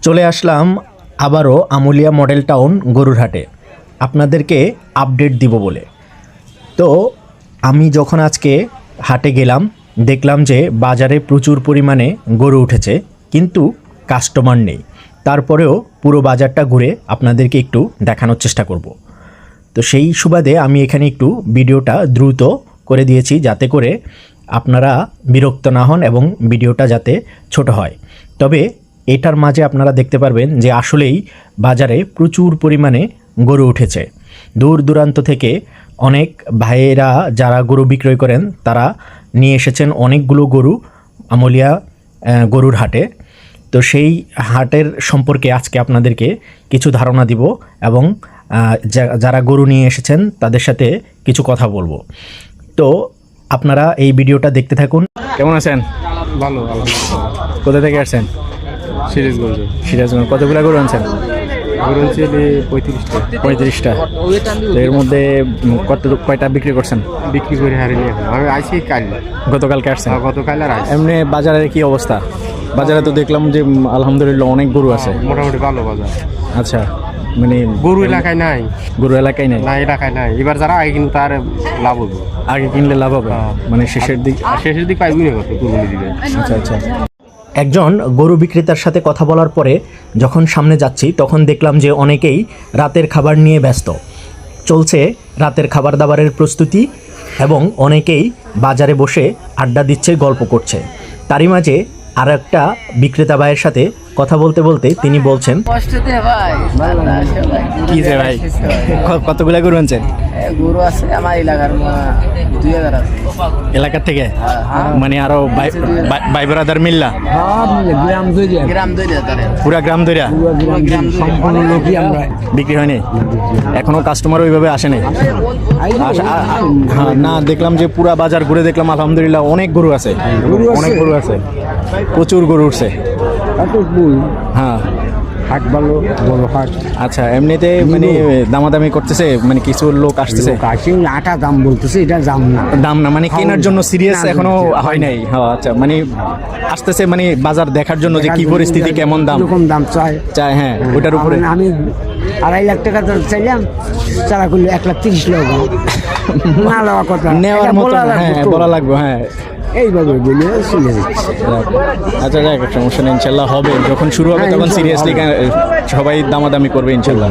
চলে আসলাম আবারও Amulia model town গরুর হাটে আপনাদেরকে আপডেট দিব বলে। তো আমি যখন আজকে হাটে গেলাম দেখলাম যে বাজারে প্রচুর পরিমাণে গরু উঠেছে, কিন্তু কাস্টমার নেই। তারপরেও পুরো বাজারটা ঘুরে আপনাদেরকে একটু দেখানোর চেষ্টা করব। তো সেই সুবাদে আমি এখানে একটু ভিডিওটা দ্রুত করে দিয়েছি, যাতে করে আপনারা বিরক্ত না হন এবং ভিডিওটা যাতে ছোট হয়। তবে এটার মাঝে আপনারা দেখতে পারবেন যে আসলেই বাজারে প্রচুর পরিমাণে গরু উঠেছে। দূর দূরান্ত থেকে অনেক ভাইয়েরা যারা গরু বিক্রয় করেন তারা নিয়ে এসেছেন অনেকগুলো গরু আমুলিয়া গরুর হাটে। তো সেই হাটের সম্পর্কে আজকে আপনাদেরকে কিছু ধারণা দিব এবং যারা গরু নিয়ে এসেছেন তাদের সাথে কিছু কথা বলবো। তো আপনারা এই ভিডিওটা দেখতে থাকুন। কেমন আছেন? ভালো। কোথা থেকে আসছেন? সিরাজগঞ্জ। কতগুলো গরু আনছেন? গরু হচ্ছে 35টা। তো এর মধ্যে কয়টা বিক্রি করছেন? বিক্রি করে হারিয়ে আমি আইছি কাল, গতকালকে আসছেন? গতকাল আর আইছি। এমনি বাজারের কি অবস্থা? বাজারে তো দেখলাম যে আলহামদুলিল্লাহ অনেক গরু আছে। মোটামুটি ভালো বাজার। আচ্ছা, মানে গরু এলাকায় নাই, গরু এলাকায় নেই? না এলাকায় নাই। এবার যারা আগে কিন্তু তার লাভ হবে, আগে কিনলে লাভ হবে, মানে শেষের দিক পাইবি না কত কুরবানি দিবে। আচ্ছা। একজন গরু বিক্রেতার সাথে কথা বলার পরে যখন সামনে যাচ্ছি তখন দেখলাম যে অনেকেই রাতের খাবার নিয়ে ব্যস্ত। চলছে রাতের খাবার দাবারের প্রস্তুতি এবং অনেকেই বাজারে বসে আড্ডা দিচ্ছে, গল্প করছে। তারই মাঝে আর একটা বিক্রেতা ভাইয়ের সাথে কথা বলতে বলতে তিনি বলছেন, কি যে ভাই কতগুলা গরু আনছেন? গরু আছে আমার এলাকার 2000 আছে। এলাকার থেকে মানে আরো ভাই ব্রাদার মিল্লা পুরা গ্রাম ধরিয়া বিক্রি হয়নি এখনো? কাস্টমার ওইভাবে আসেনি? না, দেখলাম যে পুরা বাজার ঘুরে দেখলাম আলহামদুলিল্লাহ অনেক গরু আছে, অনেক গরু আছে, প্রচুর গরু উঠছে। হ্যাঁ, হাট ভালো, বড় হাট। আচ্ছা, এমনিতে মানে দামাদামি করতেছে, মানে কিছু লোক আসতেছে? আটা দাম বলতেছে, এটা দাম না মানে কেনার জন্য সিরিয়াস এখনো হয় নাই? হ্যাঁ, আচ্ছা, মানে আসতেছে মানে বাজার দেখার জন্য যে কি পরিস্থিতি, কেমন দাম চায়। হ্যাঁ, ওটার উপরে আমি 2.5 লাখ টাকা তো চাইলাম, চারা করলে 1,30,000 না লওয়া কথা, নেওয়ার মতো। হ্যাঁ, বলা লাগবে। হ্যাঁ, এইভাবে বলে চলে যাচ্ছে। আচ্ছা, যাক, সমস্যা নেই, ইনশাল্লাহ হবে। যখন শুরু হবে তখন সিরিয়াসলি সবাই দামাদামি করবে ইনশাল্লাহ।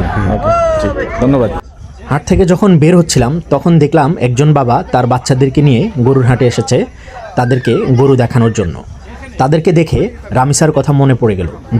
ঠিক, ধন্যবাদ। হাট থেকে যখন বের হচ্ছিলাম তখন দেখলাম একজন বাবা তার বাচ্চাদেরকে নিয়ে গরুর হাটে এসেছে তাদেরকে গরু দেখানোর জন্য। তাদেরকে দেখে রামিসার কথা মনে পড়ে গেল।